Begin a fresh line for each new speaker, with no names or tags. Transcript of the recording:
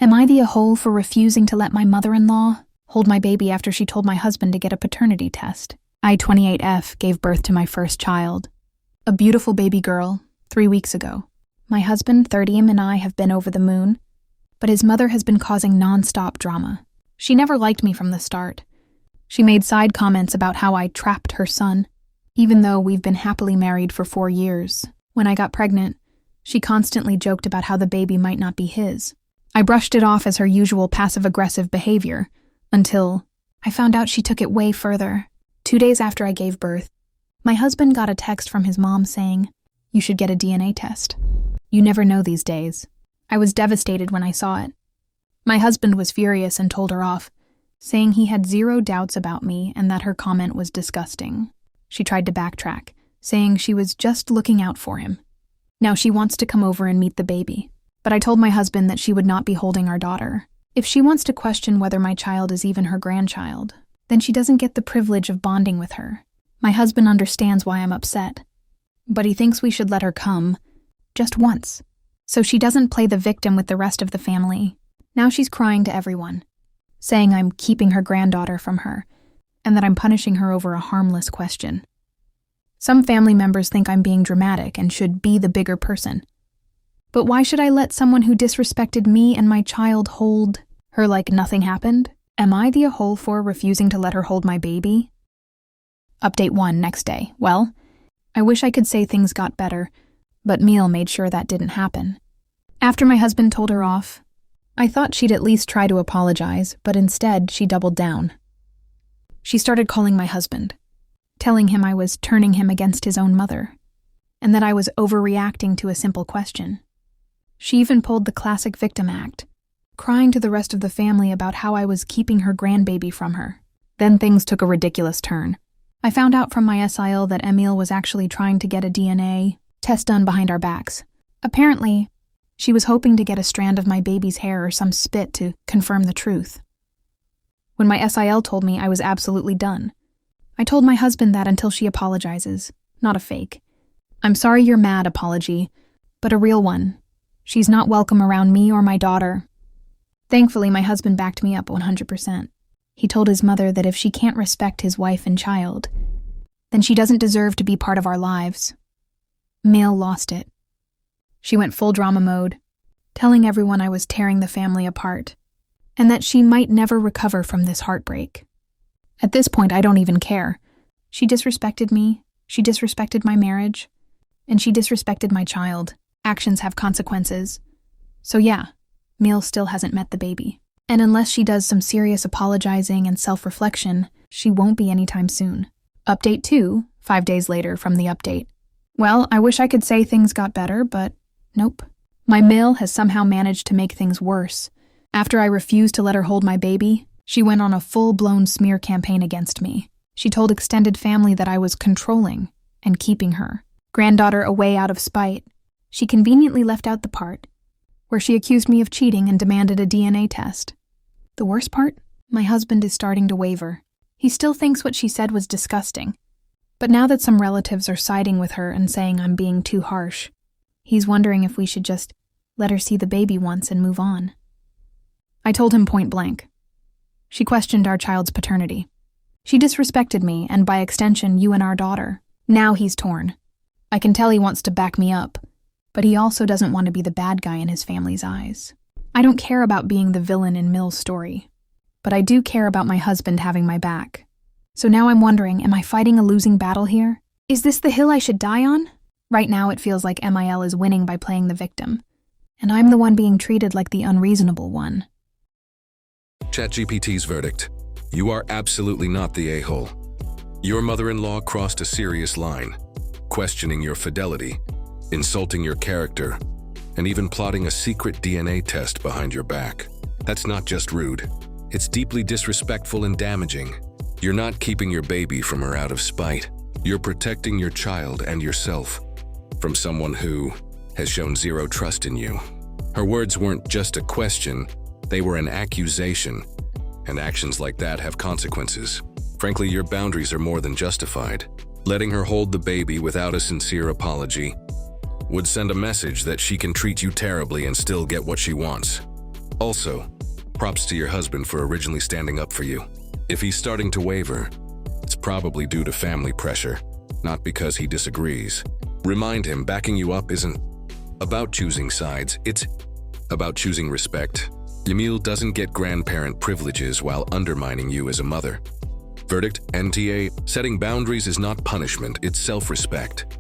Am I the a-hole for refusing to let my mother-in-law hold my baby after she told my husband to get a paternity test? I, 28F, gave birth to my first child, a beautiful baby girl, 3 weeks ago. My husband, 30M, and I have been over the moon, but his mother has been causing non-stop drama. She never liked me from the start. She made side comments about how I trapped her son, even though we've been happily married for 4 years. When I got pregnant, she constantly joked about how the baby might not be his. I brushed it off as her usual passive-aggressive behavior, until I found out she took it way further. 2 days after I gave birth, my husband got a text from his mom saying, "You should get a DNA test." You never know these days. I was devastated when I saw it. My husband was furious and told her off, saying he had zero doubts about me and that her comment was disgusting. She tried to backtrack, saying she was just looking out for him. Now she wants to come over and meet the baby. But I told my husband that she would not be holding our daughter. If she wants to question whether my child is even her grandchild, then she doesn't get the privilege of bonding with her. My husband understands why I'm upset, but he thinks we should let her come, just once, so she doesn't play the victim with the rest of the family. Now she's crying to everyone, saying I'm keeping her granddaughter from her, and that I'm punishing her over a harmless question. Some family members think I'm being dramatic and should be the bigger person. But why should I let someone who disrespected me and my child hold her like nothing happened? Am I the a-hole for refusing to let her hold my baby? Update 1, next day. Well, I wish I could say things got better, but Meal made sure that didn't happen. After my husband told her off, I thought she'd at least try to apologize, but instead she doubled down. She started calling my husband, telling him I was turning him against his own mother, and that I was overreacting to a simple question. She even pulled the classic victim act, crying to the rest of the family about how I was keeping her grandbaby from her. Then things took a ridiculous turn. I found out from my SIL that Emil was actually trying to get a DNA test done behind our backs. Apparently, she was hoping to get a strand of my baby's hair or some spit to confirm the truth. When my SIL told me I was absolutely done, I told my husband that until she apologizes, not a fake. "I'm sorry you're mad" apology, but a real one. She's not welcome around me or my daughter. Thankfully, my husband backed me up 100%. He told his mother that if she can't respect his wife and child, then she doesn't deserve to be part of our lives. Mel lost it. She went full drama mode, telling everyone I was tearing the family apart, and that she might never recover from this heartbreak. At this point, I don't even care. She disrespected me, she disrespected my marriage, and she disrespected my child. Actions have consequences. So yeah, Mel still hasn't met the baby. And unless she does some serious apologizing and self-reflection, she won't be anytime soon. Update 2, 5 days later from the update. Well, I wish I could say things got better, but nope. My Mel has somehow managed to make things worse. After I refused to let her hold my baby, she went on a full-blown smear campaign against me. She told extended family that I was controlling and keeping her granddaughter away out of spite. She conveniently left out the part where she accused me of cheating and demanded a DNA test. The worst part? My husband is starting to waver. He still thinks what she said was disgusting. But now that some relatives are siding with her and saying I'm being too harsh, he's wondering if we should just let her see the baby once and move on. I told him point blank. She questioned our child's paternity. She disrespected me and, by extension, you and our daughter. Now he's torn. I can tell he wants to back me up, but he also doesn't want to be the bad guy in his family's eyes. I don't care about being the villain in Mill's story, but I do care about my husband having my back. So now I'm wondering, am I fighting a losing battle here? Is this the hill I should die on? Right now it feels like MIL is winning by playing the victim, and I'm the one being treated like the unreasonable one.
ChatGPT's verdict. You are absolutely not the a-hole. Your mother-in-law crossed a serious line, questioning your fidelity, insulting your character, and even plotting a secret DNA test behind your back. That's not just rude. It's deeply disrespectful and damaging. You're not keeping your baby from her out of spite. You're protecting your child and yourself from someone who has shown zero trust in you. Her words weren't just a question, they were an accusation, and actions like that have consequences. Frankly, your boundaries are more than justified. Letting her hold the baby without a sincere apology would send a message that she can treat you terribly and still get what she wants. Also, props to your husband for originally standing up for you. If he's starting to waver, it's probably due to family pressure, not because he disagrees. Remind him backing you up isn't about choosing sides, it's about choosing respect. Yamil doesn't get grandparent privileges while undermining you as a mother. Verdict, NTA, setting boundaries is not punishment, it's self-respect.